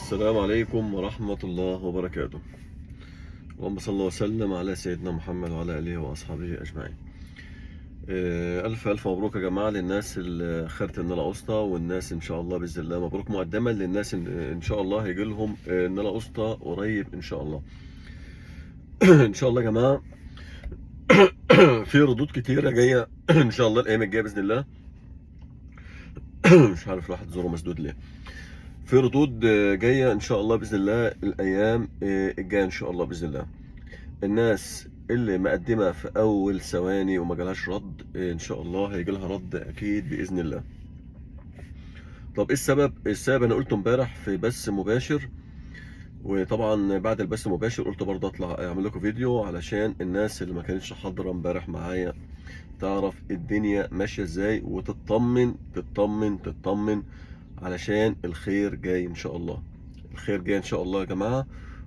السلام عليكم ورحمة الله وبركاته. اللهم صل وسلم على سيدنا محمد وعلى آله وأصحابه أجمعين. ألف ألف مبروك يا جماعة للناس اللي خدت النيلة قسطى، والناس إن شاء الله بإذن الله مبروك مقدما للناس إن شاء الله هيجي لهم النيلة قسطى قريب إن شاء الله. إن شاء الله يا جماعة. في ردود كتيرة جاية إن شاء الله الأيام الجاية بإذن الله. مش عارف الواحد زوره مسدود ليه. في ردود جاية إن شاء الله بإذن الله الأيام الجاية إن شاء الله بإذن الله. الناس اللي مقدمة في أول ثواني وما جالهاش رد إن شاء الله هيجي لها رد أكيد بإذن الله. طب إيه السبب؟ السبب أنا قلته امبارح في بث مباشر، وطبعا بعد البث المباشر قلت برضه أطلع أعمل لكم فيديو علشان الناس اللي ما كانتش حاضرة امبارح معايا تعرف الدنيا ماشية إزاي وتطمن تطمن علشان الخير جاي إن شاء الله. الخير جاي إن شاء الله يا جماعة،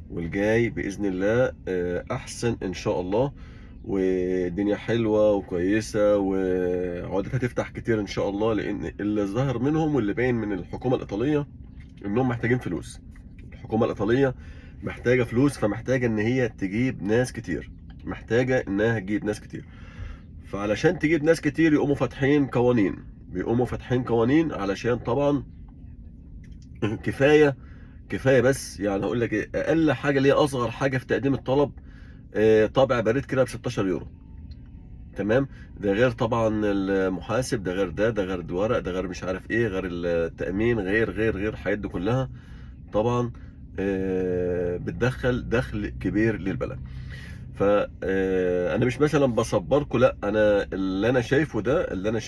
والجاي بإذن الله أحسن إن شاء الله، والدنيا حلوة وكويسة وعودتها تفتح كتير إن شاء الله، لأن اللي ظاهر منهم واللي باين من الحكومة الإيطالية إنهم محتاجين فلوس. الحكومة الإيطالية محتاجة فلوس، فمحتاجة إن هي تجيب ناس كتير، محتاجة إنها تجيب ناس كتير. فعلشان تجيب ناس كتير يقوموا فاتحين قوانين، بيقوموا فاتحين قوانين علشان طبعا كفايه بس. يعني هقول لك ايه، اقل حاجه اللي هي اصغر حاجه في تقديم الطلب طابع بريد كده ب 16 يورو. تمام. ده غير طبعا المحاسب، ده غير ده غير الورق، ده غير مش عارف ايه، غير التامين، غير الحاجات دي كلها طبعا بتدخل دخل كبير للبلد. فانا مش مثلا بصبركم، لا، انا اللي انا شايفه ده اللي انا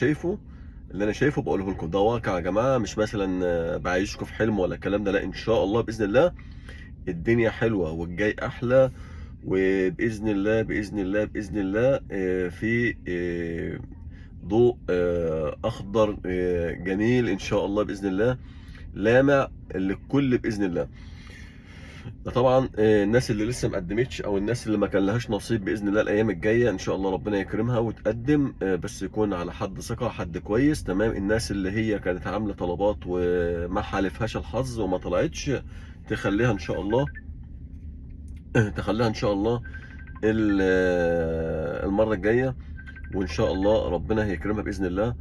شايفه بقوله لكم، ده واقع يا جماعه، مش مثلا بعيشكم في حلم ولا الكلام ده، لا، ان شاء الله باذن الله الدنيا حلوه والجاي احلى، وباذن الله باذن الله في ضوء اخضر جميل ان شاء الله باذن الله، لامع للكل باذن الله. ده طبعا الناس اللي لسه ما قدمتش او الناس اللي ما كان لهاش نصيب باذن الله الايام الجايه ان شاء الله ربنا يكرمها وتقدم، بس يكون على حد ثقه، حد كويس. تمام. الناس اللي هي كانت عامله طلبات وما حالفهاش الحظ وما طلعتش، تخليها ان شاء الله تخليها ان شاء الله المره الجايه، وان شاء الله ربنا هيكرمها باذن الله،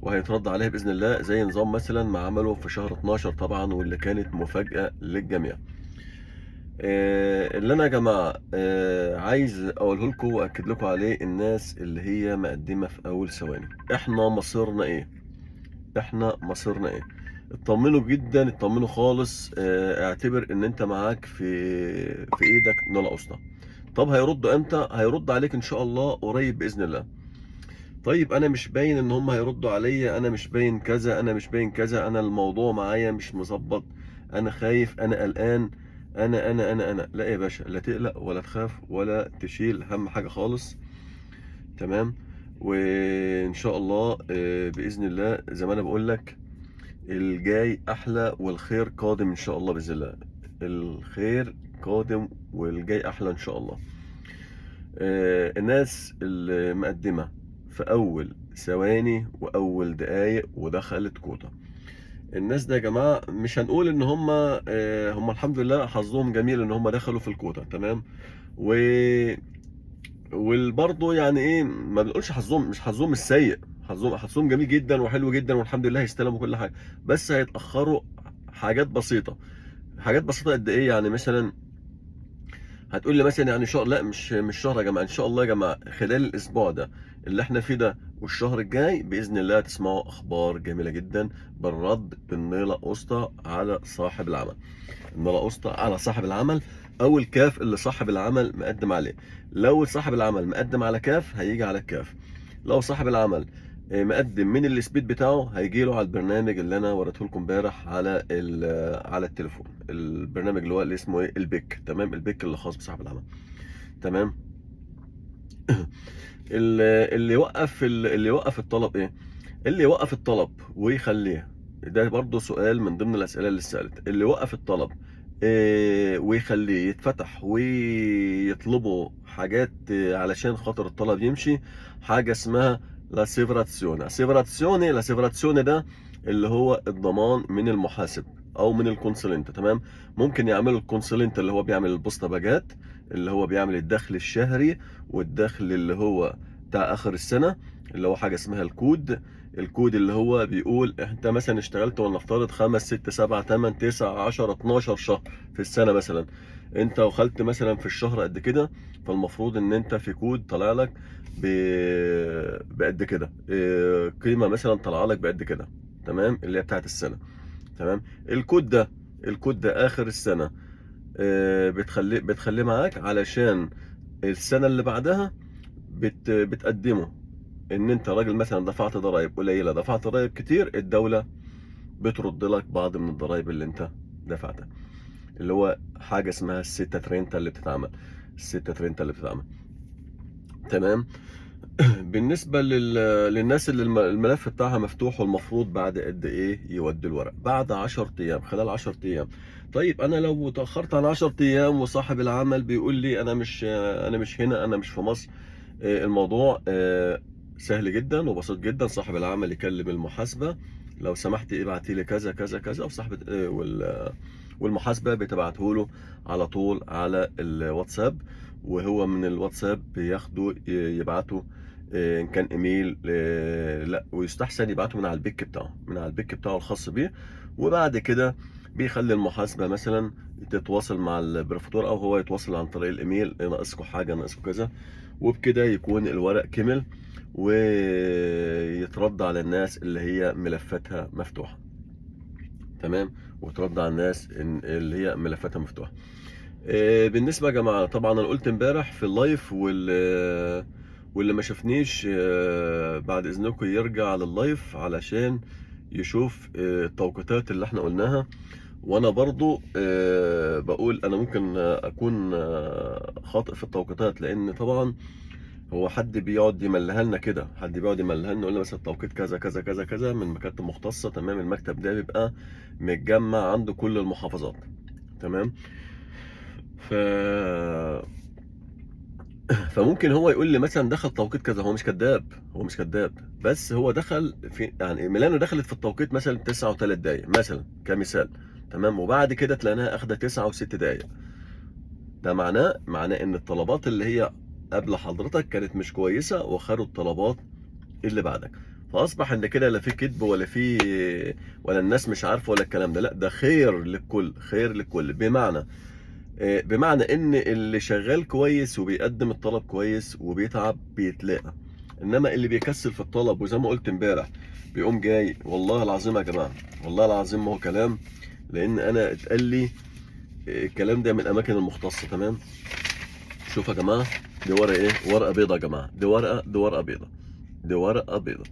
وهيترد عليها باذن الله، زي نظام مثلا ما عملوا في شهر 12 طبعا، واللي كانت مفاجاه للجميع. اللي انا يا جماعه عايز اقوله لكم واكد لكم عليه، الناس اللي هي مقدمه في اول ثواني، احنا مصيرنا ايه؟ اطمنوا جدا، اطمنوا خالص. اعتبر ان انت معاك في ايدك نيلة قسطى. طب هيردوا امتى؟ هيرد عليك ان شاء الله قريب باذن الله. طيب انا مش باين ان هم هيردوا عليا، انا مش باين كذا، انا الموضوع معايا مش مظبط، انا خايف، انا قلقان، انا لا يا باشا، لا تقلق ولا تخاف ولا تشيل هم حاجه خالص. تمام. وان شاء الله باذن الله زي ما انا بقول لك الجاي احلى والخير قادم ان شاء الله باذن الله. الخير قادم والجاي احلى ان شاء الله. الناس اللي مقدمه في اول ثواني واول دقايق ودخلت كوتا، الناس ده يا جماعه مش هنقول ان هم الحمد لله حظهم جميل ان هم دخلوا في الكوتا. تمام. و وبرضه يعني ايه، ما بنقولش حظهم، مش حظهم السيء، حظهم جميل جدا وحلو جدا والحمد لله يستلموا كل حاجه، بس هيتاخروا حاجات بسيطه. حاجات بسيطه قد ايه؟ يعني مثلا هتقول لي مثلا يعني شهر، لا، مش شهر يا جماعه، ان شاء الله يا جماعه خلال الاسبوع ده اللي احنا فيه ده والشهر الجاي باذن الله تسمعوا اخبار جميله جدا بالرد بالنيلة قسطى على صاحب العمل. النيلة قسطى على صاحب العمل، او الكاف اللي صاحب العمل مقدم عليه. لو صاحب العمل مقدم على كاف هيجي على الكاف، لو صاحب العمل مقدم من السبيد بتاعه هيجي له على البرنامج اللي انا وريته لكم امبارح على التليفون، البرنامج اللي هو اللي اسمه ايه، البيك. تمام. البيك اللي خاص بصاحب العمل. تمام. اللي يوقف الطلب ايه؟ اللي يوقف الطلب ويخليه، ده برضه سؤال من ضمن الاسئله اللي اتسالت، اللي يوقف الطلب ويخليه يتفتح ويطلبوا حاجات علشان خاطر الطلب يمشي، حاجه اسمها لاسيفراتسيوني ده اللي هو الضمان من المحاسب او من الكونسلنت. تمام. ممكن يعملوا الكونسلنت اللي هو بيعمل البوسطه، اللي هو بيعمل الدخل الشهري والدخل اللي هو بتاع اخر السنه، اللي هو حاجه اسمها الكود اللي هو بيقول انت مثلا اشتغلت ولنفترض 5 6 7 8 9 10 12 شهر في السنه مثلا، انت وخلت مثلا في الشهر قد كده، فالمفروض ان انت في كود طالع لك بقد كده، قيمه مثلا طالعه لك بقد كده. تمام. اللي هي بتاعت السنه. تمام. الكود ده اخر السنه بتخليه معاك علشان السنه اللي بعدها بتقدمه. ان انت راجل مثلا دفعت ضرائب قليله، دفعت ضرائب كتير، الدوله بترد لك بعض من الضرائب اللي انت دفعتها، اللي هو حاجه اسمها الستة ترينتا اللي بتتعمل. تمام. بالنسبه للناس اللي الملف بتاعها مفتوح، والمفروض بعد قد ايه يودي الورق؟ بعد 10 ايام، خلال 10 ايام. طيب انا لو اتاخرت عن 10 ايام وصاحب العمل بيقول لي انا مش هنا، انا مش في مصر، الموضوع سهل جدا وبسيط جدا. صاحب العمل يكلم المحاسبة، لو سمحت ابعتي لي كذا كذا كذا، وصاحبة والمحاسبة بتبعته له على طول على الواتساب، وهو من الواتساب بياخده يبعته ان كان ايميل، لا، ويستحسن يبعته من على البيك بتاعه الخاص بيه. وبعد كده بيخلي المحاسبة مثلا تتواصل مع البروفيسور، او هو يتواصل عن طريق الايميل، ناقصكم حاجة، ناقصكم كذا، وبكده يكون الورق كمل ويترد على الناس اللي هي ملفاتها مفتوحة. تمام. وترد على الناس اللي هي ملفاتها مفتوحة. بالنسبة يا جماعة، طبعا انا قلت امبارح في اللايف، واللي ما شافنيش بعد اذنكم يرجع لللايف علشان يشوف التوقيتات اللي احنا قلناها. وانا برضو بقول انا ممكن اكون خاطئ في التوقيتات، لان طبعا هو حد بيقعد يملها لنا كده، يقول لنا مثلا التوقيت كذا كذا كذا كذا من مكاتب مختصه. تمام. المكتب ده بيبقى متجمع عنده كل المحافظات. تمام. ف فممكن هو يقول لي مثلا دخل توقيت كذا، هو مش كذاب، بس هو دخل في، يعني ميلانو دخلت في التوقيت مثلا 9 و3 دقايق مثلا كمثال. تمام. وبعد كده تلاقيها اخده 9 و6 دقايق. ده معناه ان الطلبات اللي هي قبل حضرتك كانت مش كويسه، وخدوا الطلبات اللي بعدك. فاصبح ان كده لا في كذب ولا الناس مش عارفه ولا الكلام ده، لا، ده خير للكل. بمعنى ان اللي شغال كويس وبيقدم الطلب كويس وبيتعب بيتلاقى، انما اللي بيكسل في الطلب وزي ما قلت امبارح بيقوم جاي. والله العظيم يا جماعه، والله العظيم ما هو كلام، لان انا اتقال لي الكلام ده من الاماكن المختصه. تمام. شوفوا يا جماعه، دي ورقه ايه؟ ورقه بيضه يا جماعه، دي ورقه بيضه.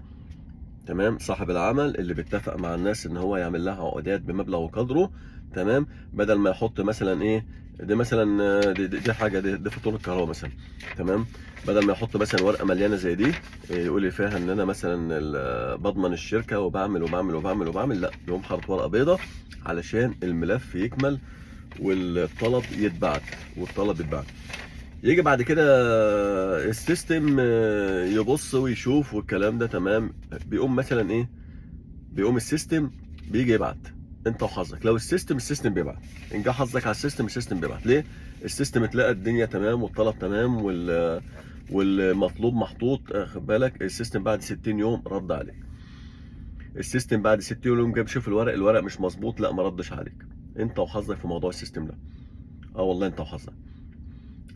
تمام. صاحب العمل اللي بيتفق مع الناس ان هو يعمل لها عقودات بمبلغ وقدره. تمام. بدل ما يحط مثلا ايه، دي مثلا دي حاجه، دي فاتوره الكهرباء مثلا. تمام. بدل ما يحط مثلا ورقه مليانه زي دي يقول لي فيها ان انا مثلا بضمن الشركه وبعمل، لا، يقوم حاطط ورقه بيضه علشان الملف يكمل والطلب يتبعت. يجي بعد كده السيستم يبص ويشوف والكلام ده. تمام. بيقوم مثلا ايه، بيقوم السيستم بيجي يبعت انت وحظك. لو السيستم بيبعت، ان جه حظك على السيستم بيبعت. ليه؟ السيستم تلاقى الدنيا تمام والطلب تمام والمطلوب محطوط، خد بالك، السيستم بعد 60 يوم رد عليك. السيستم بعد 60 يوم جاب شوف الورق مش مظبوط، لا، ما ردش عليك. انت وحظك في موضوع السيستم ده. والله انت وحظك.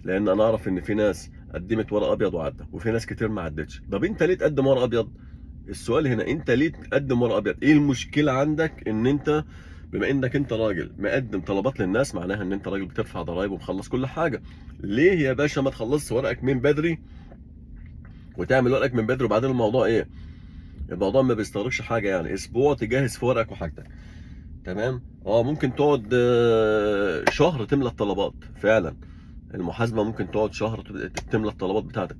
لان انا اعرف ان في ناس قدمت ورق ابيض وعدى، وفي ناس كتير ما عدتش. طب انت ليه تقدم ورق ابيض؟ السؤال هنا، انت ليه تقدم ورق ابيض؟ ايه المشكله عندك ان انت، بما انك انت راجل مقدم طلبات للناس، معناها ان انت راجل بتدفع ضرائب ومخلص كل حاجه. ليه يا باشا ما تخلصش ورقك من بدري وتعمل ورقك من بدري؟ وبعدين الموضوع ايه؟ الموضوع ما بيستغرقش حاجه، يعني اسبوع تجهز في ورقك وحاجتك. تمام. ممكن تقعد شهر تملى الطلبات فعلا. المحاسبه ممكن تقعد شهر تملى الطلبات بتاعتك.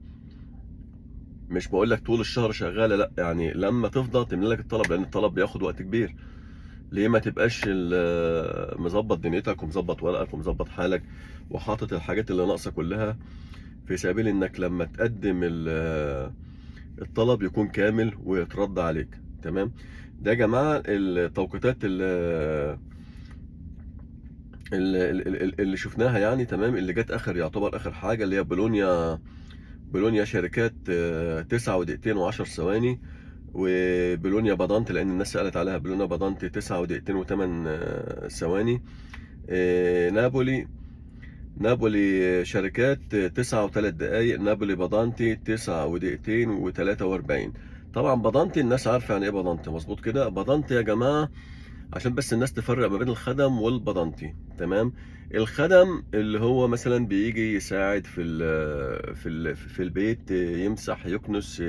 مش بقول لك طول الشهر شغاله، لا، يعني لما تفضى تملى لك الطلب، لان الطلب بياخد وقت كبير. ليه ما تبقاش مظبط دنيتك ومظبط ورقك ومظبط حالك، وحاطط الحاجات اللي ناقصه كلها في سبيل انك لما تقدم الطلب يكون كامل ويترد عليك. تمام. ده يا جماعة التوقيتات اللي شفناها يعني. تمام. اللي جت يعتبر اخر حاجة اللي هي بولونيا شركات 9 دقيقتين و10 ثواني. وبولونيا بادانت، لان الناس سألت عليها، بولونيا بادانت 9 دقيقتين و8 ثواني. نابولي شركات 9 و3 دقايق. نابولي بادانتي 9 دقيقتين و43. طبعا بادانتي الناس عارفة يعني ايه بادانتي، مظبوط كده. بادانتي يا جماعة عشان بس الناس تفرق ما بين الخدم والبضنطي. تمام. الخدم اللي هو مثلا بيجي يساعد في البيت، يمسح، يكنس،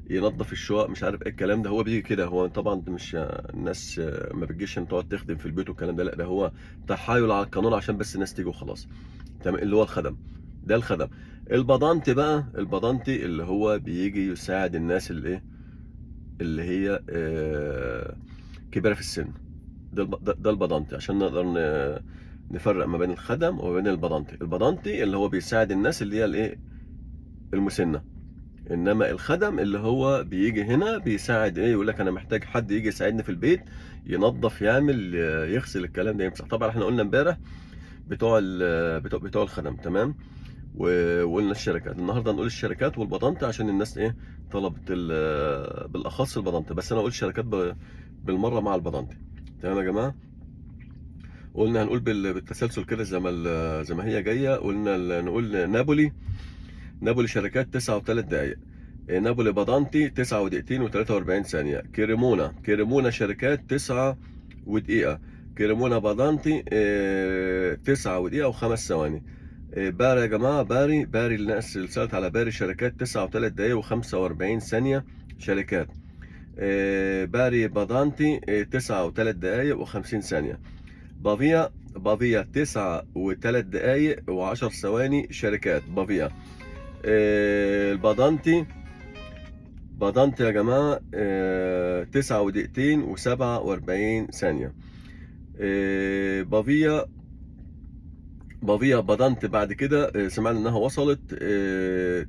ينظف الشقق، مش عارف ايه الكلام ده. هو بيجي كده. هو طبعا ده مش الناس ما بتجيش عشان تقعد تخدم في البيت والكلام ده، لا، ده هو تحايل على القانون عشان بس الناس تيجي وخلاص. تمام. اللي هو الخدم، ده الخدم. البضنطي بقى، البضنطي اللي هو بيجي يساعد الناس اللي ايه، اللي هي كبيرة في السن. ده البضنطي، عشان نقدر نفرق ما بين الخدم وما بين البضنطي. البضنطي اللي هو بيساعد الناس اللي هي الايه، المسنة. انما الخدم اللي هو بيجي هنا بيساعد ايه، يقول لك انا محتاج حد يجي يساعدني في البيت، ينظف، يعمل، يغسل، الكلام ده، يمسح. طبعا احنا قلنا امبارح بتوع الخدم. تمام. وقلنا الشركات. النهارده هنقول الشركات والبضنطي عشان الناس ايه طلبت بالاخص البضنطي، بس انا اقول الشركات بالمره مع البضنطي. تمام يا جماعه. قلنا هنقول بالتسلسل كده زي ما هي جايه. قلنا نقول نابولي شركات 9 و3 دقايق. نابولي بادانتي 9 دقيقتين و43 ثانية. كريمونا شركات 9 ودقيقة. كريمونا بادانتي 9 ودقيقة و5 ثواني. باري يا جماعة، باري الناس اللي سألت على باري شركات 9 و3 دقايق و45 ثانية شركات. باري بادانتي 9 و3 دقايق و50 ثانية. بافيا 9 و3 دقايق و10 ثواني شركات. بافيا. البادانتي، بادانتي يا جماعة 9 ودقيقتين و47 ثانية. بافيا بادانتي بعد كده سمعنا انها وصلت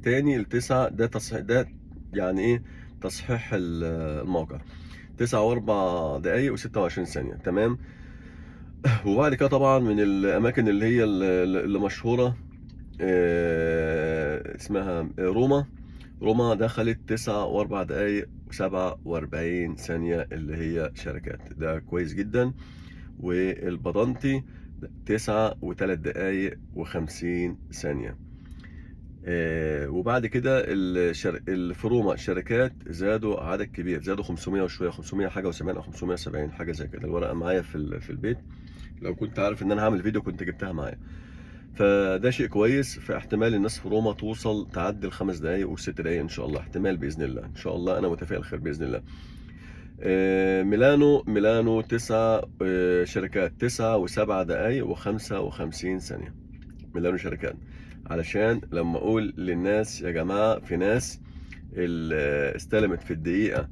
تاني ل9. ده تصحيح، ده يعني ايه، تصحيح الموقع. 9 و4 دقايق و26 ثانية. تمام. وبعد كده طبعا من الاماكن اللي هي اللي مشهوره اسمها روما. روما دخلت 9 و4 دقايق و47 ثانيه اللي هي شركات. ده كويس جدا. والبضنطي 9 و3 دقايق و50 ثانيه. وبعد كده في روما الشركات زادوا عدد كبير، زادوا 500 وشويه، 500 حاجه و70 او 570 حاجه زي كده. الورقه معايا في البيت، لو كنت عارف ان انا هعمل فيديو كنت جبتها معايا. فده شيء كويس. فاحتمال الناس في روما توصل تعدي ال5 دقايق و6 دقايق ان شاء الله. احتمال باذن الله، ان شاء الله، انا متفائل خير باذن الله. ميلانو 9 شركات 9 و7 دقايق و55 ثانية. ميلانو شركات. علشان لما اقول للناس يا جماعة، في ناس اللي استلمت في الدقيقة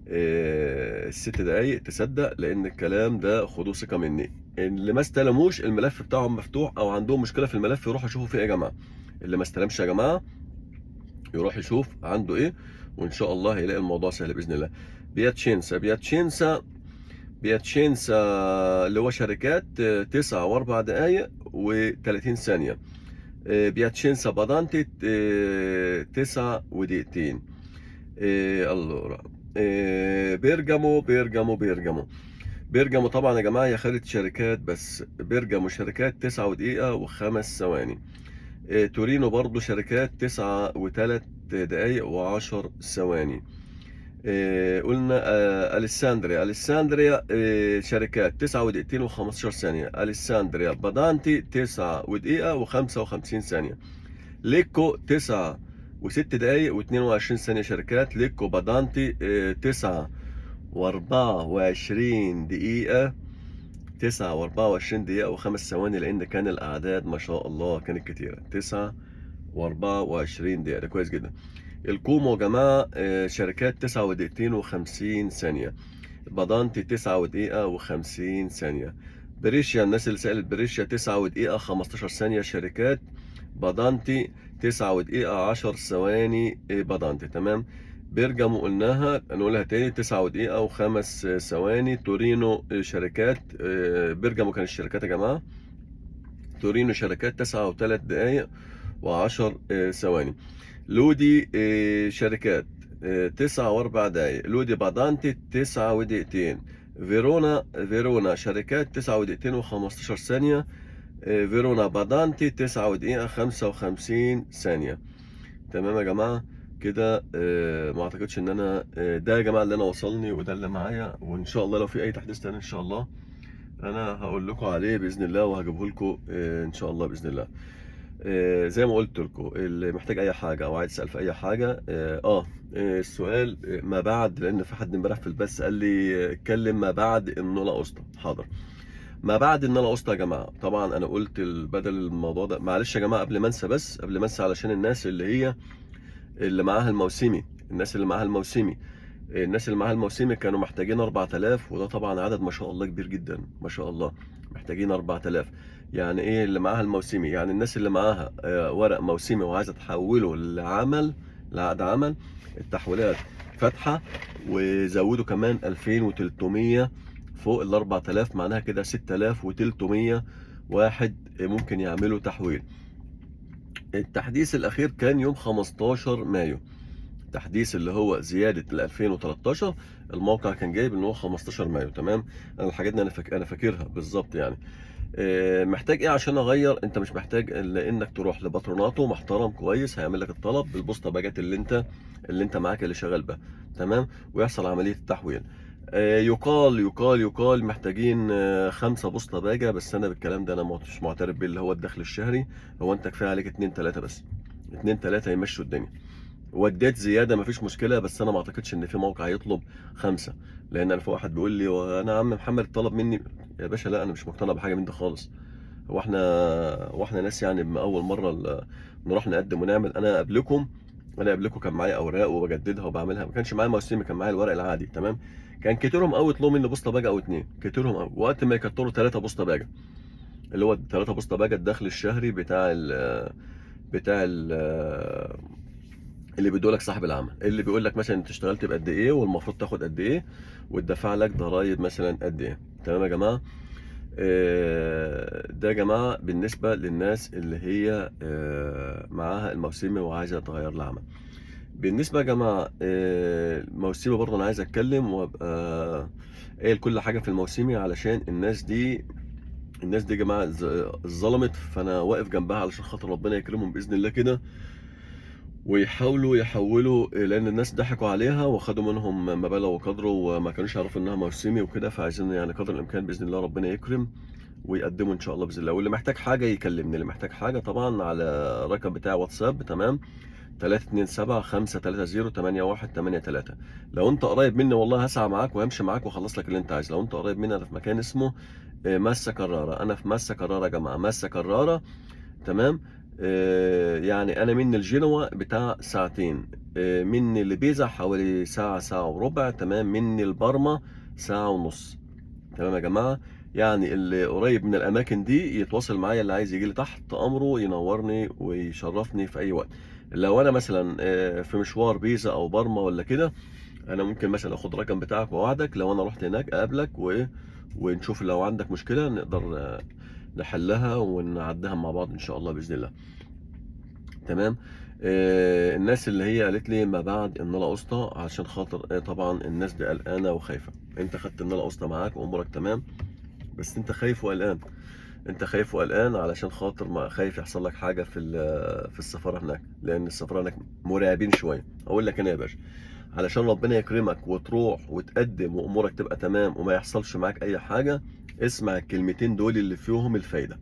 ال6 دقايق تصدق، لان الكلام ده خدوه ثقة مني. اللي ما استلموش الملف بتاعهم مفتوح او عندهم مشكلة في الملف يروحوا يشوفوا فيه ايه يا جماعة. اللي ما استلمش يا جماعة يروح يشوف عنده ايه، وان شاء الله هيلاقي الموضوع سهل باذن الله. بياتشينسا اللي هو شركات 9 و4 دقايق و30 ثانية. بياتشينسا بادانتي 9 ودقيقتين. الله. بيرجامو طبعا يا جماعة هي خدت شركات، بس بيرجامو شركات 9 دقيقة و5 ثواني. تورينو برضو شركات 9 و3 دقايق و10 ثواني. قلنا أليساندريا شركات 9 ودقيقتين و15 ثانية. أليساندريا بادانتي 9 ودقيقة و55 ثانية. ليكو 9 و6 دقايق و22 ثانية شركات. ليكو بادانتي 9 و24 دقيقة. 9 و24 دقيقة و5 ثواني، لأن كان الأعداد ما شاء الله كانت كتيرة. 9 و24 دقيقة، ده كويس جدا. الكومو يا جماعة شركات 9 ودقيقتين و50 ثانية. بادانتي 9 ودقيقة و50 ثانية. بريشيا، الناس اللي سألت بريشيا 9 ودقيقة 15 ثانية شركات. بادانتي 9 دقيقة 10 ثواني بادانتي. تمام. بيرجامو قلناها، نقولها تاني، 9 دقيقة و5 ثواني. تورينو شركات، بيرجامو كان الشركات يا جماعة، تورينو شركات 9 و3 دقايق و10 ثواني. لودي شركات 9 و4 دقايق. لودي بادانتي 9 ودقيقتين. فيرونا شركات 9 ودقيقتين و15 ثانية. فيرونا بادانتي 9 ودقيقة 55 ثانية. تمام يا جماعة كده. ما اعتقدش ان انا ده يا جماعة اللي انا وصلني وده اللي معايا، وان شاء الله لو في اي تحديث تاني ان شاء الله انا هقول لكم عليه باذن الله، وهجيبه لكم ان شاء الله باذن الله. زي ما قلت لكم، اللي محتاج اي حاجه او عايز يسال في اي حاجه، السؤال ما بعد، لان في حد امبارح في البث قال لي اتكلم ما بعد النولا اوستا. حاضر. ما بعد النولا اوستا يا جماعه، طبعا انا قلت بدل الموضوع ده، معلش يا جماعه قبل ما انسى، بس قبل ما انسى، علشان الناس اللي هي اللي معاها الموسمي، الناس اللي معاها الموسمي كانوا محتاجين 4000، وده طبعا عدد ما شاء الله كبير جدا، ما شاء الله. محتاجين 4000. يعني ايه اللي معاها الموسمي؟ يعني الناس اللي معاها ورق موسمي وعايزه تحوله لعقد عمل، التحويلات فاتحه. وزودوا كمان 2300 فوق ال 4000، معناها كده 6300 واحد ممكن يعملوا تحويل. التحديث الاخير كان يوم 15 مايو، تحديث اللي هو زياده ل 2013. الموقع كان جايب ان هو 15 مايو. تمام. انا الحاجات دي انا فاكرها بالظبط يعني. محتاج ايه عشان اغير؟ انت مش محتاج الا انك تروح لباتروناتو محترم كويس، هيعمل لك الطلب بالبوسطه باجات اللي انت معاك اللي شغال بها. تمام. ويحصل عمليه التحويل. يقال محتاجين 5 بوسطه باجه، بس انا بالكلام ده انا مش معترف بيه، اللي هو الدخل الشهري. هو انت كفايه عليك 2 3 بس، 2 3 يمشوا الدنيا. وديت زياده مفيش مشكله، بس انا ما اعتقدش ان في موقع يطلب 5. لان انا في واحد بيقول لي وانا عم محمد طلب مني، يا باشا لا، انا مش مقتنع بحاجه من ده خالص. هو احنا ناس يعني من اول مره نروح نقدم ونعمل. انا قبلكم كان معايا اوراق وبجددها وبعملها، ما كانش معايا موسمي، كان معايا الورق العادي. تمام. كان كتيرهم قوي يطلبوا مني بوسطه باجه او 2، كتيرهم قوي. وقت ما يكتروا 3 بوسطه باجه، اللي هو 3 بوسطه باجه الدخل الشهري بتاع اللي بيدولك صاحب العمل، اللي بيقول لك مثلا انت اشتغلت بقد ايه والمفروض تاخد قد ايه، وتدفع لك ضرايب مثلا قد ايه. تمام يا جماعه. ده يا جماعه بالنسبه للناس اللي هي معاها الموسمي وعايزه تغير العمل. بالنسبه يا جماعه الموسمي برضه انا عايز اتكلم وابقى قايل كل حاجه في الموسمي، علشان الناس دي يا جماعه اتظلمت، فانا واقف جنبها علشان خاطر ربنا يكرمهم باذن الله كده، ويحاولوا يحولوا، لان الناس ضحكوا عليها وخدوا منهم مبالغ وقدره، وما كانوش يعرفوا انها موسمي وكده. فعايزين يعني قدر الامكان باذن الله ربنا يكرم ويقدموا ان شاء الله باذن الله. واللي محتاج حاجه يكلمني، اللي محتاج حاجه طبعا على الرقم بتاع واتساب. تمام. 327 530 8183. لو انت قريب مني والله هسعى معاك وهمشي معاك واخلص لك اللي انت عايزه. لو انت قريب مني، انا في مكان اسمه ماسا كرارة. انا في ماسا كرارة يا جماعه، ماسا كرارة. تمام. يعني انا من الجنوة بتاع ساعتين، من لبيزا حوالي ساعة، ساعة وربع. تمام. من البرمة ساعة ونص. تمام يا جماعة. يعني اللي قريب من الاماكن دي يتواصل معايا، اللي عايز يجي لي تحت امره ينورني ويشرفني في اي وقت. لو انا مثلا في مشوار بيزا او برمة ولا كده، انا ممكن مثلا اخد الرقم بتاعك واوعدك لو انا رحت هناك اقابلك ونشوف لو عندك مشكلة نقدر نحلها ونعدها مع بعض ان شاء الله باذن الله. تمام. الناس اللي هي قالت لي ما بعد النلا قسطى، عشان خاطر طبعا الناس دي قلقانه وخايفه. انت خدت النلا قسطى معاك وامورك تمام، بس انت خايف وقلقان. علشان خاطر ما خايف يحصل لك حاجه في السفاره هناك، لان السفاره هناك مرعبين شويه. اقول لك انا يا باشا، علشان ربنا يكرمك وتروح وتقدم وامورك تبقى تمام وما يحصلش معاك اي حاجه، اسمع الكلمتين دول اللي فيهم الفايده.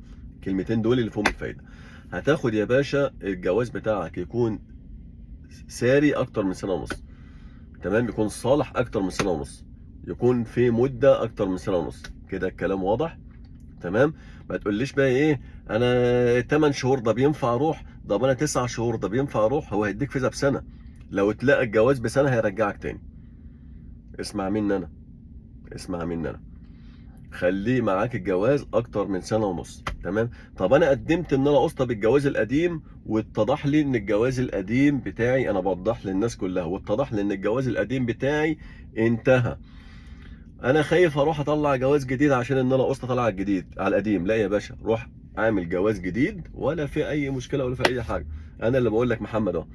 هتاخد يا باشا الجواز بتاعك يكون ساري اكتر من سنه ونص. تمام. يكون صالح اكتر من سنه ونص، يكون في مده اكتر من سنه ونص. كده الكلام واضح. تمام. ما تقوليش بقى ايه، انا 8 شهور ده بينفع اروح، ده انا 9 شهور ده بينفع اروح. هو هيديك فيزا بسنه، لو اتلقى الجواز بسنه هيرجعك تاني. اسمع مني انا. خليه معاك الجواز اكتر من سنه ونص. تمام. طب انا قدمت ان انا اسطى بالجواز القديم، واتضح لي ان الجواز القديم بتاعي، انا بوضح للناس كلها، واتضح لي ان الجواز القديم بتاعي انتهى. انا خايف اروح اطلع جواز جديد عشان ان انا اسطى طالع على الجديد على القديم. لا يا باشا، روح اعمل جواز جديد، ولا في اي مشكله ولا في اي حاجه. انا اللي بقول لك محمد اهو،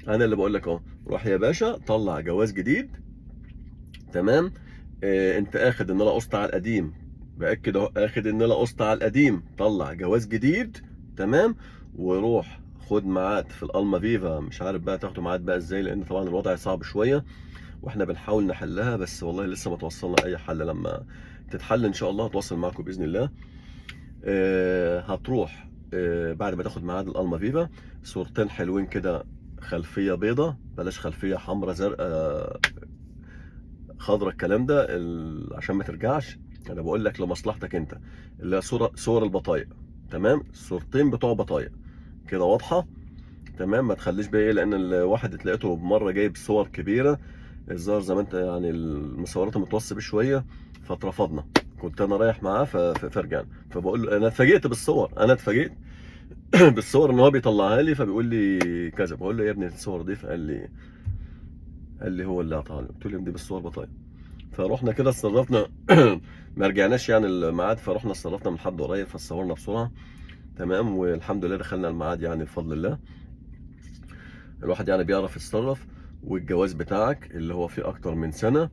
انا اللي بقول لك اهو، روح يا باشا طلع جواز جديد. تمام. انت اخد ان انا قسط على القديم، باكد اهو، اخد ان انا قسط على القديم، طلع جواز جديد. تمام. وروح خد ميعاد في الالما فيفا. مش عارف بقى تاخدوا ميعاد بقى ازاي، لان طبعا الوضع صعب شويه، واحنا بنحاول نحلها، بس والله لسه ما توصلنا اي حل. لما تتحل ان شاء الله هتوصل معاكم باذن الله. هتروح بعد ما تاخد ميعاد الالما فيفا، صورتين حلوين كده، خلفيه بيضه، بلاش خلفيه حمراء زرقاء خضرة، الكلام ده عشان ما ترجعش. انا بقول لك لمصلحتك انت، اللي هي صور البطايق. تمام. صورتين بتوع بطايق كده واضحه. تمام. ما تخليش بقى ايه، لان الواحد تلاقيته بمره جايب صور كبيره، الظاهر زي ما انت يعني المصورات متوصي بشويه، فاترفضنا. كنت انا رايح معاه فرجعنا، فبقول له انا اتفاجئت بالصور، انا اتفاجئت بالصور ان هو بيطلعها لي، فبيقول لي كذا. بقول له يا ابني الصور دي، قال لي هو اللي اعطاها لي. قلت له دي بالصور بطايق. فروحنا كده اتصرفنا ما رجعناش يعني الميعاد، فروحنا اتصرفنا من حد قريب، فصورنا بسرعه. تمام. والحمد لله دخلنا الميعاد يعني بفضل الله. الواحد يعني بيعرف يتصرف. والجواز بتاعك اللي هو فيه اكتر من سنه،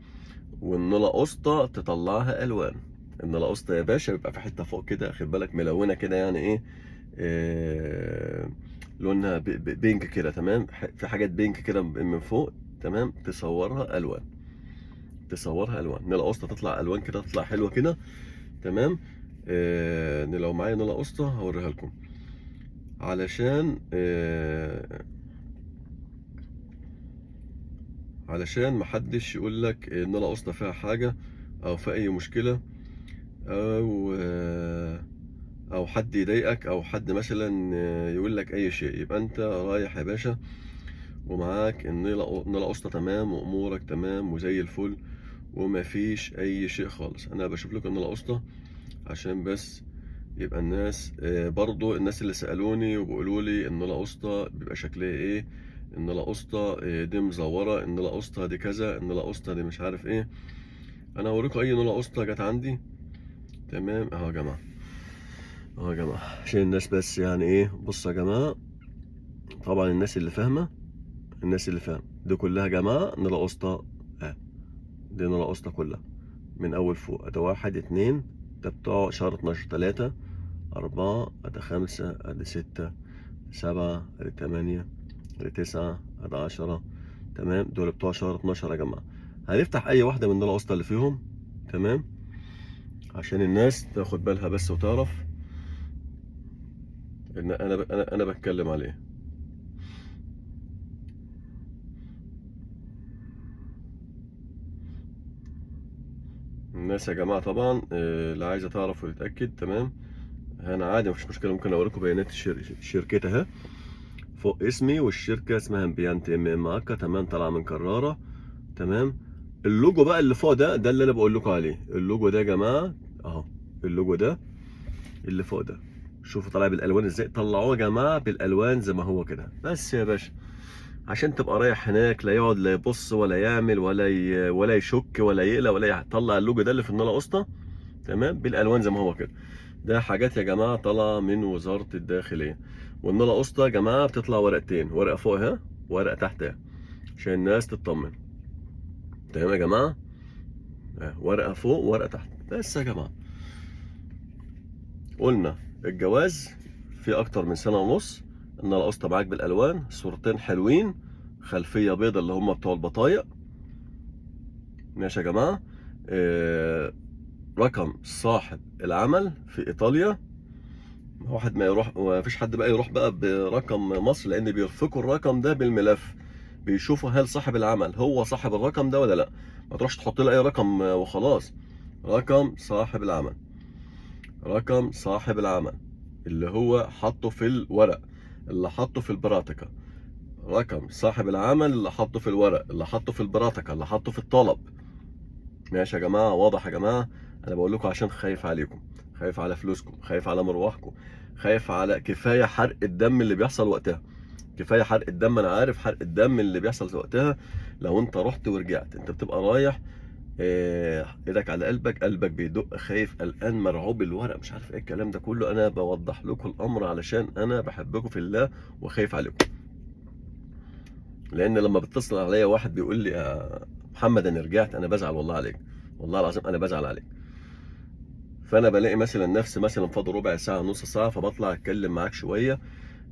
والنولا قسطة تطلعها الوان. النولا قسطة يا باشا بيبقى في حته فوق كده، خد بالك، ملونه كده يعني ايه، لونها بينك كده. تمام. في حاجات بينك كده من فوق. تمام. تصورها الوان، تصورها الوان. نولا قسطة تطلع الوان كده، تطلع حلوه كده. تمام. لو معايا نولا قسطة هوريها لكم، علشان علشان محدش يقول لك ان انا قسطة فيها حاجة، او في اي مشكلة، او او حد يضايقك، او حد مثلا يقول لك اي شيء. يبقى انت رايح يا باشا ومعاك النيلة قسطة تمام، وامورك تمام وزي الفل، وما فيش اي شيء خالص. انا بشوف لكم النيلة قسطة عشان بس يبقى الناس، برضو الناس اللي سألوني وبيقولوا لي النيلة قسطة بيبقى شكلها ايه، النيلة قسطة دي مزورة، النيلة قسطة دي كذا، النيلة قسطة دي مش عارف ايه. انا هوريكم اي نيلة قسطة جت عندي. تمام. اهو يا جماعة، اهو يا جماعة، عشان الناس بس يعني ايه. بصوا يا جماعة، طبعا الناس اللي فاهمة، الناس اللي فاهمة دي كلها يا جماعة نيلة قسطة. دي نيلة قسطة كلها من اول فوق. ده واحد اتنين، ده بتوع شهر 12، تلاتة، أربعة، أدي خمسة، أدي ستة، سبعة، أدي تمانية، أدي تسعة، أدي عشرة. تمام. دول بتوع شهر 12 يا جماعة. هنفتح أي واحدة من دول القسطة اللي فيهم. تمام. عشان الناس تاخد بالها بس وتعرف إن أنا بتكلم عليه. الناس يا جماعة طبعا اللي عايزة تعرف وتتأكد. تمام. أنا عادي مفيش مشكلة، ممكن أوريكم بيانات شركتها فوق اسمي، والشركة اسمها امبيانتي ام اكا. تمام. طالعة من كرارة. تمام. اللوجو بقى اللي فوق ده اللي انا بقول لكم عليه. اللوجو ده يا جماعه اهو، اللوجو ده اللي فوق ده، شوفوا طالع بالالوان ازاي. طلعوه يا جماعه بالالوان زي ما هو كده بس يا باشا، عشان تبقى رايح هناك لا يقعد لا يبص ولا يعمل ولا يشك ولا يقلق ولا يطلع اللوجو ده اللي في الناله قسطه. تمام. بالالوان زي ما هو كده. ده حاجات يا جماعه طالعه من وزاره الداخليه. والناله قسطه يا جماعه بتطلع ورقتين، ورقه فوقها ورقه تحتها، عشان الناس تطمن. تمام يا جماعه. ورقه فوق ورقه تحت بس يا جماعه. قلنا الجواز في اكتر من سنه ونص، ان القسطه معاك بالالوان، صورتين حلوين، خلفيه بيضه اللي هم بتوع البطايق. ماشي يا جماعه. رقم صاحب العمل في ايطاليا. واحد ما يروح، ما فيش حد بقى يروح بقى برقم مصر، لان بيرفقوا الرقم ده بالملف، بيشوفوا هل صاحب العمل هو صاحب الرقم ده ولا لا. ما تروحش تحط له اي رقم وخلاص. رقم صاحب العمل، رقم صاحب العمل اللي هو حطه في الورق، اللي حطه في البراتكة. رقم صاحب العمل اللي حطه في الورق، اللي حطه في البراتكة، اللي حطه في الطلب. ماشي يا جماعة، واضح يا جماعة. انا بقول لكم عشان خايف عليكم، خايف على فلوسكم، خايف على مروحكم، خايف على كفايه حرق الدم اللي بيحصل وقتها. كفايه حرق الدم، انا عارف حرق الدم اللي بيحصل في وقتها. لو انت رحت ورجعت انت بتبقى رايح ايدك على قلبك، قلبك بيدق، خايف، قلقان، مرعوب، الورق، مش عارف ايه الكلام ده كله. انا بوضح لكم الامر علشان انا بحبكم في الله وخايف عليكم. لان لما بيتصل عليا واحد بيقول لي يا محمد انا رجعت، انا بزعل والله عليك، والله العظيم انا بزعل عليك. فانا بلاقي مثلا نفسي مثلا فاضل ربع ساعه نص ساعه، فبطلع اتكلم معاك شويه،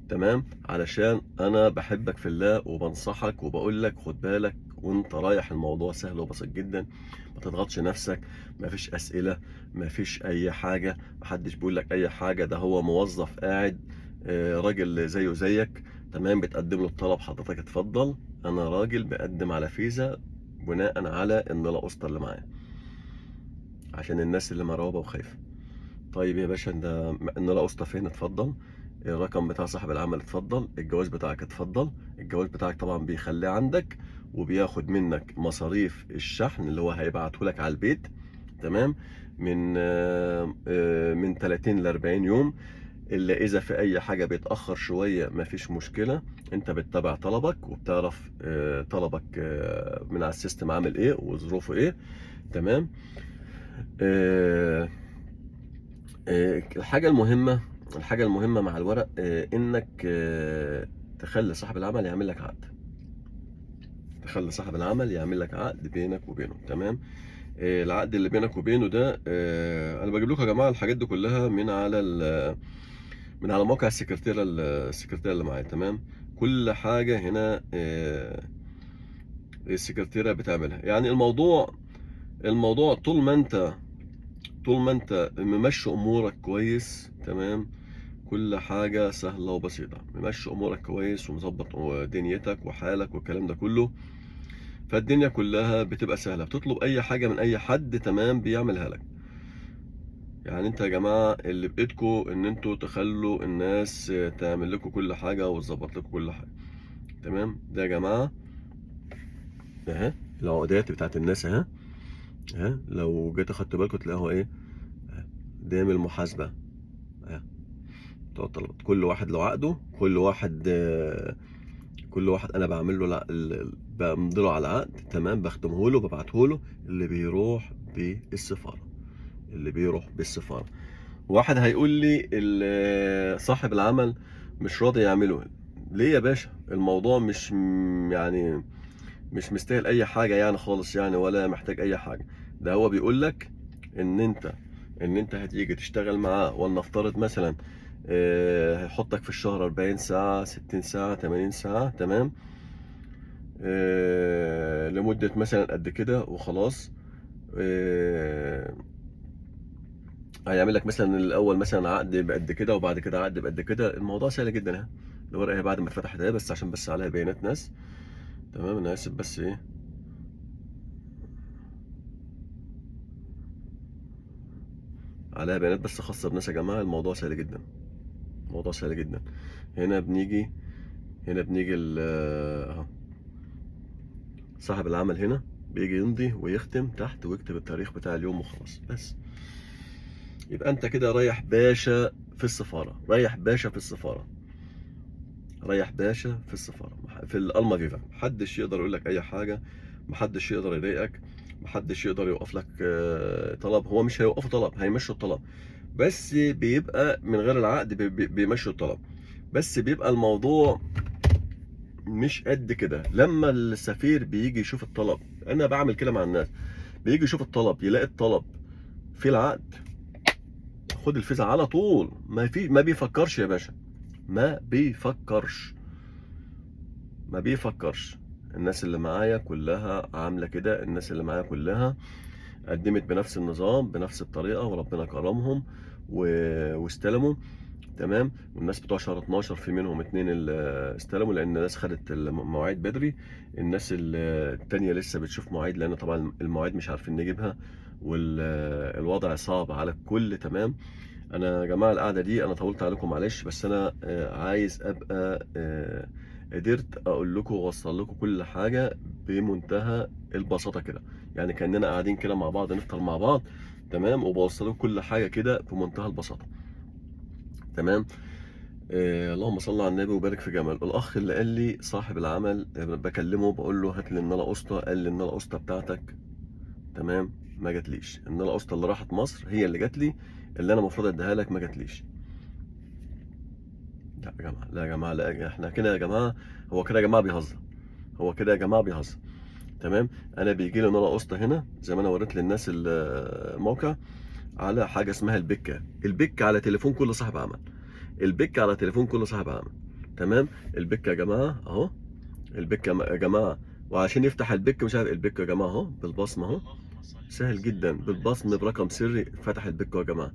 تمام، علشان انا بحبك في الله وبنصحك وبقول لك خد بالك وانت رايح. الموضوع سهل وبسيط جدا، ما تضغطش نفسك، ما فيش اسئله، ما فيش اي حاجه، محدش بيقول لك اي حاجه. ده هو موظف قاعد، راجل زيه زيك، تمام، بتقدم له الطلب، حضرتك اتفضل. انا راجل بقدم على فيزا بناء على ان لا اسطى اللي معايا، عشان الناس اللي مرعوبه وخايفه. طيب يا باشا، ده ان لا اسطى فين؟ اتفضل. الرقم بتاع صاحب العمل اتفضل. الجواز بتاعك اتفضل. الجواز بتاعك طبعا بيخليه عندك، وبياخد منك مصاريف الشحن اللي هو هيبعته لك على البيت، تمام، من 30 ل 40 يوم. الا اذا في اي حاجه بيتاخر شويه مفيش مشكله، انت بتتابع طلبك وبتعرف طلبك من على السيستم عامل ايه وظروفه ايه، تمام. آه، الحاجة المهمة مع الورق إنك تخلي صاحب العمل يعمل لك عقد. تخلي صاحب العمل يعمل لك عقد بينك وبينه، تمام. العقد اللي بينك وبينه ده، أنا بجيب لكم يا جماعة الحاجات دي كلها من على موقع السكرتيرة اللي معايا، تمام. كل حاجة هنا السكرتيرة بتعملها. يعني الموضوع طول ما انت ممشي امورك كويس، تمام، كل حاجة سهلة وبسيطة. ممشي امورك كويس ومظبط دنيتك وحالك والكلام ده كله، فالدنيا كلها بتبقى سهلة. بتطلب اي حاجة من اي حد، تمام، بيعملها لك. يعني انت يا جماعة اللي بايدكم ان انتوا تخلوا الناس تعمل لكم كل حاجة وتظبط لكم كل حاجة، تمام. ده يا جماعة اهي العقودات بتاعت الناس اهي، لو جيت اخدت بالكم تلاقوها ايه، دايم المحاسبة اهي. طلبات كل واحد له عقده، كل واحد انا بعمل له بمضي له على العقد، تمام، بختمه له ببعته له. اللي بيروح بالسفاره، اللي بيروح بالسفاره. واحد هيقول لي صاحب العمل مش راضي يعمله. ليه يا باشا؟ الموضوع مش يعني مش مستاهل اي حاجه يعني خالص يعني، ولا محتاج اي حاجه. ده هو بيقول لك ان انت هتيجي تشتغل معاه، ولنفترض مثلا هيحطك في الشهر 40 ساعة، 60 ساعة، 80 ساعة، تمام، لمدة مثلا قد كده وخلاص. آه، هيعمل لك مثلا الأول مثلا عقد بقد كده، وبعد كده عقد بقد كده. الموضوع سهل جدا اهي. الورقة هي بعد ما اتفتحت اهي، بس عشان بس عليها بيانات ناس، تمام. أنا آسف بس إيه، عليها بيانات بس خاصة بناس يا جماعة. الموضوع سهل جدا، الموضوع سهل جدا. هنا بنيجي هنا بنيجي اهو صاحب العمل هنا بيجي يمضي ويختم تحت ويكتب التاريخ بتاع اليوم وخلاص، بس. يبقى انت كده رايح باشا في السفارة، رايح باشا في السفارة، رايح باشا في السفارة، في الألما فيفا. محدش يقدر يقول لك أي حاجة، محدش يقدر يضايقك، محدش يقدر يوقف لك طلب. هو مش هيوقفوا طلب، هيمشوا الطلب، بس بيبقى من غير العقد بيمشوا الطلب. بس بيبقى الموضوع مش قد كده. لما السفير بيجي يشوف الطلب، انا بعمل كده مع الناس، بيجي يشوف الطلب يلاقي الطلب في العقد، خد الفيزا على طول. ما بيفكرش يا باشا، ما بيفكرش، ما بيفكرش. الناس اللي معايا كلها عاملة كده، الناس اللي معايا كلها قدمت بنفس النظام بنفس الطريقة، وربنا كرمهم واستلموا، تمام. والناس بتوع شهر 12 في منهم 2 اللي استلموا، لان الناس خدت المواعيد بدري. الناس التانية لسه بتشوف مواعيد، لان طبعا المواعيد مش عارفين نجيبها، والوضع صعب على الكل، تمام. انا يا جماعه القعده دي انا طولت عليكم معلش، بس انا عايز ابقى قدرت اقول لكم واوصل لكم كل حاجه بمنتهى البساطه كده. يعني كاننا قاعدين كده مع بعض نفطر مع بعض، تمام، وبوصل لكم كل حاجه كده بمنتهى البساطه. تمام. اللهم صل على النبي وبارك في جمال. الاخ اللي قال لي صاحب العمل، بكلمه بقول له هات لي الناله قسطه، قال لي الناله قسطه بتاعتك تمام ما جاتليش. الناله قسطه اللي راحت مصر هي اللي جات لي، اللي انا المفروض اديها لك ما جاتليش. لا يا جماعه، لا يا جماعه، لا احنا كده يا جماعه، هو كده يا جماعه بيهزر، هو كده يا جماعه بيهزر. تمام. انا بيجي لي ناله قسطه هنا زي ما انا وريت للناس الموقع، على حاجه اسمها البكه. البكه على تليفون كل صاحب عمل، البكه على تليفون كل صاحب عمل. تمام. البكه يا جماعه اهو، البكه يا جماعه. وعشان يفتح البك مش عارف، البك يا جماعه اهو بالبصمه اهو، سهل جدا بالبصم برقم سري فتح البك يا جماعه.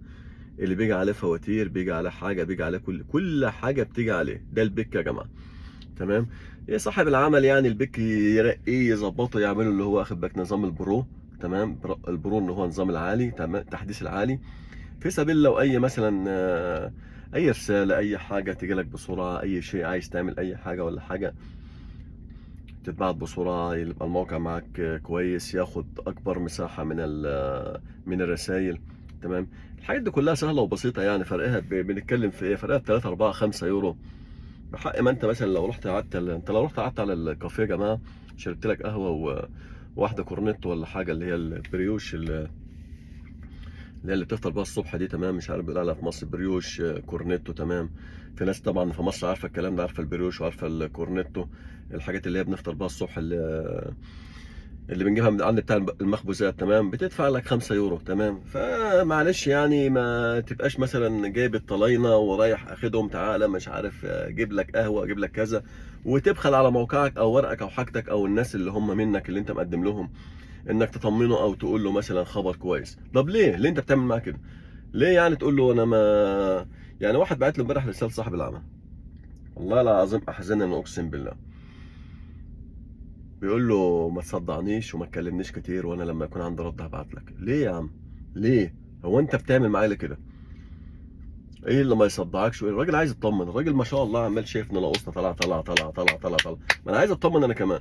اللي بيجي عليه فواتير، بيجي عليه حاجه، بيجي عليه كل حاجه بتيجي عليه، ده البك يا جماعه. تمام. يا صاحب العمل يعني البك يرقيه يظبطه يعمله اللي هو اخد بالك نظام البرو. تمام. البرو اللي هو نظام العالي، تمام، تحديث العالي، في سبيل لو اي مثلا اي رساله اي حاجه تيجي لك بسرعه، اي شيء عايز تعمل اي حاجه ولا حاجه تتبعت بسرعه، يبقى الموقع معاك كويس، ياخد اكبر مساحه من الرسائل. تمام. الحاجات دي كلها سهله وبسيطه يعني، فرقها بنتكلم في ايه؟ فرقها ب 3 4 5 يورو. بحق ما انت مثلا لو رحت قعدت، انت لو رحت قعدت على الكافيه يا جماعه، شربت لك قهوه وواحده كورنيتو ولا حاجه، اللي هي البريوش اللي بتفطر بيها الصبح دي، تمام، مش عارف بيقول عليها في مصر بريوش كورنيتو. تمام. في ناس طبعا في مصر عارفه الكلام ده، عارفه البريوش وعارفه الكورنيتو، الحاجات اللي هي بنفطر بيها الصبح، اللي بنجيبها من عند بتاع المخبوزات. تمام. بتدفع لك 5 يورو. تمام. فمعلش يعني ما تبقاش مثلا جايب الطلاينه ورايح اخدهم تعالى مش عارف اجيب لك قهوه اجيب لك كذا، وتبخل على موقعك او ورقك او حاجتك او الناس اللي هم منك اللي انت مقدم لهم، انك تطمنه او تقول له مثلا خبر كويس. طب ليه انت بتعمل معاه كده؟ ليه يعني تقول له انا ما، يعني واحد بعت له امبارح رساله صاحب العمل، والله العظيم احزنني اقسم بالله، بيقول له ما تصدعنيش وما تكلمنيش كتير، وانا لما يكون عندي رد هبعت لك. ليه يا عم؟ ليه؟ هو انت بتعمل معايا ليه كده؟ ايه اللي ما يصدعكش؟ الراجل عايز يطمن، الراجل ما شاء الله عمال شايفني لقصنا طلع. ما انا عايز اطمن انا كمان.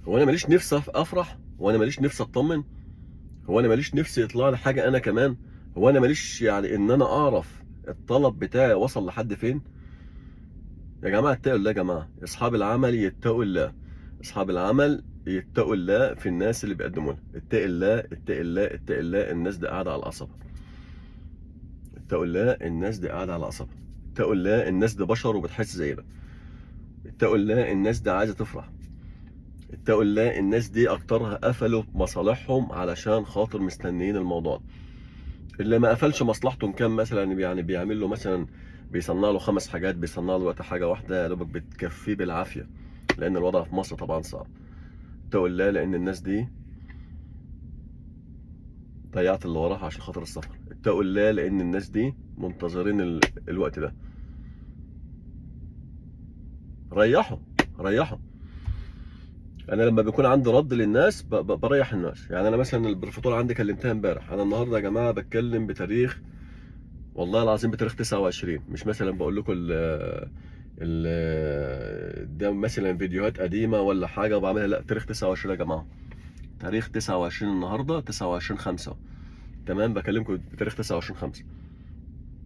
هو انا ماليش نفسي افرح؟ وانا ماليش نفسي اطمن؟ هو انا ماليش نفسي يطلع لي حاجه انا كمان؟ هو انا ماليش يعني ان انا اعرف الطلب بتاعي وصل لحد فين؟ يا جماعه اتقوا الله، يا جماعه اصحاب العمل يتقوا الله، اصحاب العمل يتقوا الله في الناس اللي بيقدموا لها. اتق الله اتق الله اتق الله، الناس دي قاعده على القصب. اتقوا الله الناس دي قاعده على القصب. اتقوا الله الناس دي بشر وبتحس زينا. اتقوا الله الناس دي عايزه تفرح. اتقوا الله الناس دي اكترها قفلوا مصالحهم علشان خاطر مستنيين الموضوع. اللي ما قفلش مصلحته إن كان مثلا يعني بيعمل له مثلا، بيصنع له 5 حاجات، بيصنع له وقت حاجه واحده يا دوبك بتكفيه بالعافيه، لان الوضع في مصر طبعا صعب. اتقوا الله لان الناس دي ضيعت اللي وراها عشان خاطر السفر. اتقوا الله لان الناس دي منتظرين الوقت ده. ريحوا، ريحوا. انا لما بيكون عندي رد للناس بريح الناس. يعني انا مثلا البروفيسور عندي كلمتها امبارح، انا النهارده يا جماعه بتكلم بتاريخ، والله العظيم بتاريخ 29، مش مثلا بقول لكم ده مثلا فيديوهات قديمه ولا حاجه وبعملها، لا تاريخ 29 يا جماعه، تاريخ 29 النهارده 29 5. تمام. بكلمكم بتاريخ 29 5.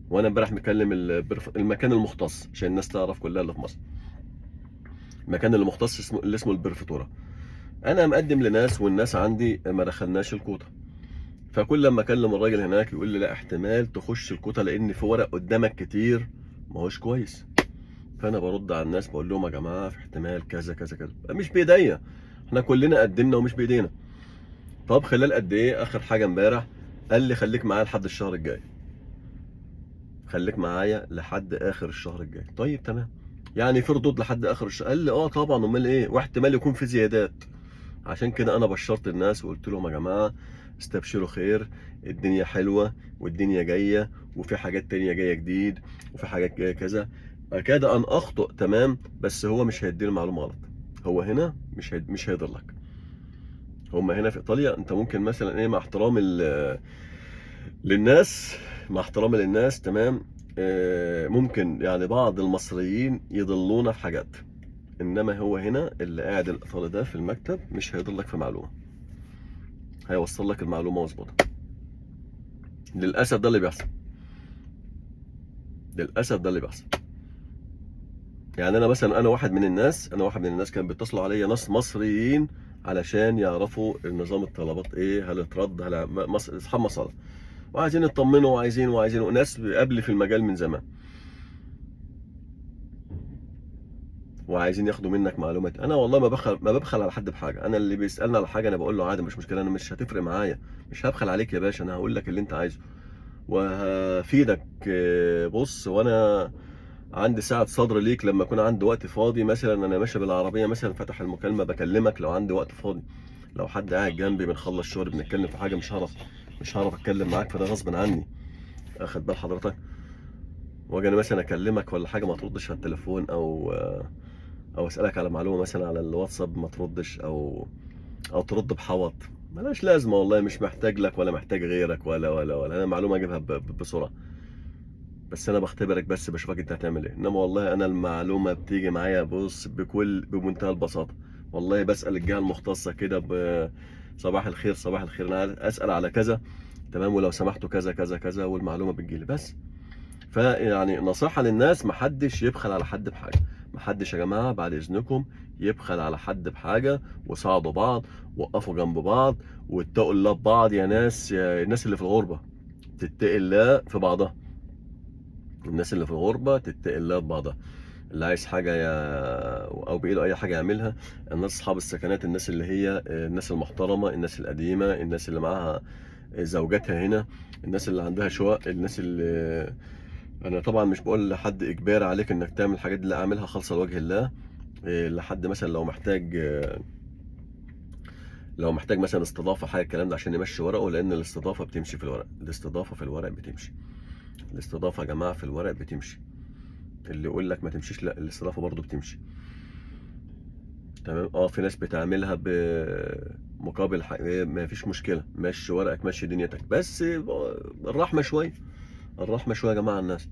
وانا امبارح مكلم المكان المختص عشان الناس تعرف كلها اللي في مصر، المكان المختص اللي اسمه البرفاتورا. انا مقدم لناس والناس عندي ما دخلناش الكوتا، فكل لما اكلم الراجل هناك يقول لي لا احتمال تخش الكوتا لان في ورق قدامك كتير ما هوش كويس. فانا برد على الناس بقول لهم يا جماعه في احتمال كذا كذا كذا، مش بايديا، احنا كلنا قدمنا ومش بايدينا. طب خلال قد ايه؟ اخر حاجه امبارح قال لي خليك معايا لحد الشهر الجاي، خليك معايا لحد اخر الشهر الجاي. طيب تمام، يعني في ردود لحد اخر الشهر؟ قال لي اه طبعا، امال ايه، واحتمال يكون في زيادات. عشان كده انا بشرت الناس وقلت لهم يا جماعه استبشروا خير، الدنيا حلوه والدنيا جايه، وفي حاجات تانية جايه جديد، وفي حاجات جايه كذا. اكاد ان اخطئ. تمام. بس هو مش هيديني معلومه غلط، هو هنا مش هيضلك. هما هنا في ايطاليا انت ممكن مثلا ايه، مع احترام للناس، مع احترامي للناس، تمام، ممكن يعني بعض المصريين يضلونا في حاجات، انما هو هنا اللي قاعد الايطالي ده في المكتب مش هيضلك في معلومه. هيوصل لك المعلومه مظبوطه. للاسف ده اللي بيحصل، للاسف ده اللي بيحصل. يعني انا مثلا، انا واحد من الناس كان بيتصلوا عليا ناس مصريين علشان يعرفوا نظام الطلبات ايه، هل اترد، هل اصحاب مصالح، وعايزين يطمنوا، وعايزين ناس قبل في المجال من زمان، وعايزين ياخدوا منك معلومات. انا والله ما ببخل على حد بحاجه. انا اللي بيسالني على حاجه انا بقول له عادي، مش مشكله، انا مش هتفرق معايا، مش هبخل عليك يا باشا، انا هقول لك اللي انت عايزه وهفيدك. بص، وانا عندي سعة صدر ليك لما يكون عندي وقت فاضي، مثلا انا ماشي بالعربيه مثلا فتح المكالمه بكلمك لو عندي وقت فاضي، لو حد قاعد جنبي بنخلص شغل بنتكلم في حاجه مش هعرف اتكلم معاك، فده غصب عني، اخد بال حضرتك. واجي انا مثلا اكلمك ولا حاجه ما تردش على التليفون، او اسالك على معلومه مثلا على الواتساب ما تردش، او ترد بحوط، ملهاش لازمه والله، مش محتاج لك ولا محتاج غيرك ولا انا معلومه اجيبها بسرعه، بس انا بختبرك، بس بشوفك انت هتعمل ايه. انما والله انا المعلومه بتيجي معايا بص بمنتهى البساطه، والله بسال الجهه المختصه كده صباح الخير، صباح الخير، انا اسال على كذا، تمام، ولو سمحتوا كذا كذا كذا، والمعلومه بتجيلي بس. فيعني نصيحة للناس، محدش يبخل على حد بحاجة، محدش يا جماعة بعد إذنكم يبخل على حد بحاجة، وساعدوا بعض، وقفوا جنب بعض، واتقوا الله ببعض يا ناس، يا الناس اللي في الغربة تتقي الله في بعضها، الناس اللي في الغربة تتقي الله ببعضها، اللي عايز حاجة أو بإيده أي حاجة يعملها. الناس أصحاب السكنات، الناس اللي هي الناس المحترمة، الناس القديمة، الناس اللي معاها زوجاتها هنا، الناس اللي عندها شقق، الناس اللي، انا طبعا مش بقول لحد اجباري عليك انك تعمل الحاجات دي، اللي اعملها خالصه لوجه الله. لحد مثلا لو محتاج مثلا استضافه حاجه الكلام ده عشان يمشي ورقه، لان الاستضافه بتمشي في الورق، الاستضافه في الورق بتمشي، الاستضافه يا جماعه في الورق بتمشي، اللي يقول لك ما تمشيش، لا الاستضافه برضو بتمشي، تمام. في ناس بتعملها بمقابل ما فيش مشكله، مشي ورقك، مشي دنيتك، بس الرحمه شويه، الرحمه شويه يا جماعه على الناس،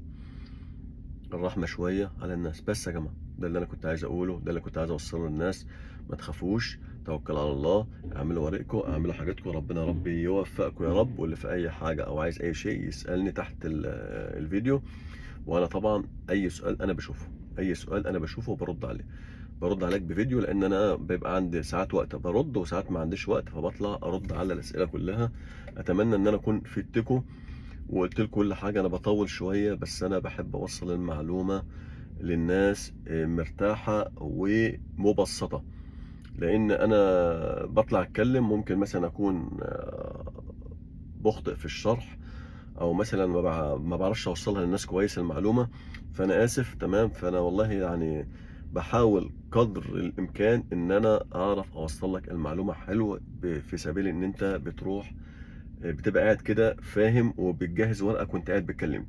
الرحمة شوية على الناس، بس يا جماعة ده اللي أنا كنت عايز أقوله، ده اللي كنت عايز أوصله للناس. ما تخافوش، توكل على الله، اعملوا ورقكم، اعملوا حاجاتكم، ربنا ربي يوفقكم يا رب. واللي في أي حاجة أو عايز أي شيء يسألني تحت الفيديو، وأنا طبعا أي سؤال أنا بشوفه، أي سؤال أنا بشوفه برد عليه، برد عليك بفيديو، لأن أنا بيبقى عندي ساعات وقت برد وساعات ما عنديش وقت، فبطلع أرد على الأسئلة كلها. أتمنى إن أنا أكون فدتكم وقلت لكم كل حاجة. أنا بطول شوية بس أنا بحب أوصل المعلومة للناس مرتاحة ومبسطة، لأن أنا بطلع أتكلم ممكن مثلا أكون بخطئ في الشرح، أو مثلا ما بعرفش أوصلها للناس كويس المعلومة، فأنا آسف، تمام. فأنا والله يعني بحاول قدر الإمكان إن أنا أعرف أوصل لك المعلومة حلوة، في سبيل إن أنت بتروح بتبقى قاعد كده فاهم وبتجهز ورقك وأنت قاعد بتكلمني.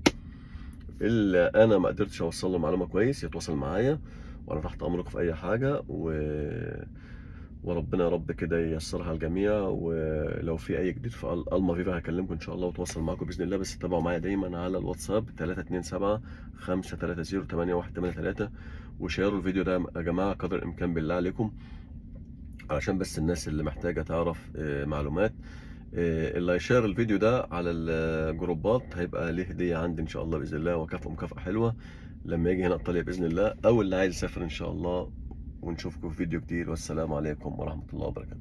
اللي انا ما قدرتش اوصل له معلومه كويس يتواصل معايا، وانا تحت امركم في اي حاجه وربنا يا رب كده ييسرها الجميع. ولو في اي جديد في الما فيفا هكلمكم ان شاء الله وتواصل معاكم باذن الله، بس تتابعوا معايا دايما على الواتساب 327 530 8183، وشيروا الفيديو ده يا جماعه قدر الامكان بالله عليكم، علشان بس الناس اللي محتاجه تعرف معلومات. اللي هيشير الفيديو ده على الجروبات هيبقى ليه هدية عندي إن شاء الله بإذن الله، وكافأة مكافأة حلوة لما يجي هنا إيطاليا بإذن الله، أو اللي عايز يسافر إن شاء الله. ونشوفكم في فيديو جديد، والسلام عليكم ورحمة الله وبركاته.